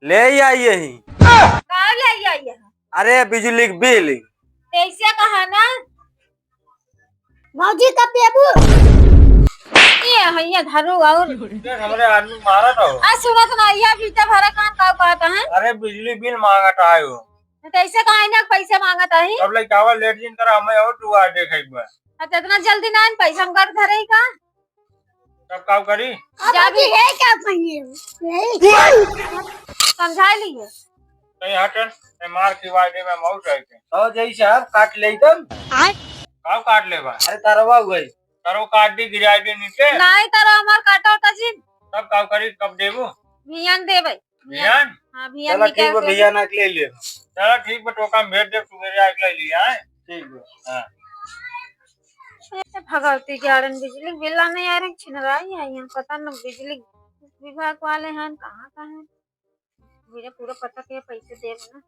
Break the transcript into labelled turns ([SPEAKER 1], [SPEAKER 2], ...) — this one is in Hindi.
[SPEAKER 1] ले ही आई यही।
[SPEAKER 2] कहाँ ले आई है?
[SPEAKER 1] अरे बिजली के बिल।
[SPEAKER 2] ऐसे कहा ना
[SPEAKER 3] मौजी का पेबू
[SPEAKER 2] ये भैया धरो और
[SPEAKER 1] हमारे आदमी मारा था वो।
[SPEAKER 2] आज सुनत ना ये बीता भरा कान का कहता है
[SPEAKER 1] अरे बिजली बिल मांगा था आयो।
[SPEAKER 2] तो ऐसे कहा ना पैसे मांगता है
[SPEAKER 1] अब लाइक आवा लेट जिन करा हमें और दुआ देखे एक बार।
[SPEAKER 2] अच्छा इतना जल्दी ना पैसा हम कर धरे का
[SPEAKER 1] तब काम करी।
[SPEAKER 2] जा भी
[SPEAKER 3] है क्या पहने
[SPEAKER 2] समझा लिए
[SPEAKER 1] कहीं हटन मार की वादे में मौत आई थे तो जई साहब काट ले तुम काव काट ले बा। अरे तरवा गई करो काट दी गिरा दे नीचे
[SPEAKER 2] नहीं तारा हमार काटा होता जी
[SPEAKER 1] तब काव करी कब देबू
[SPEAKER 2] भियान दे भाई
[SPEAKER 1] बियान।
[SPEAKER 2] हाँ भियान
[SPEAKER 1] चलो ठीक है
[SPEAKER 2] निकाल के
[SPEAKER 1] भैया ना ले ले चलो ठीक है टोका में भेज दे तू मेरे आके ले लिया है ठीक है हां
[SPEAKER 2] भगवती गार्डन बिजली बिल नहीं आ रही छिनराई है यहाँ पता न बिजली विभाग वाले हैं कहाँ का है मुझे पूरा पता के पैसे दे ना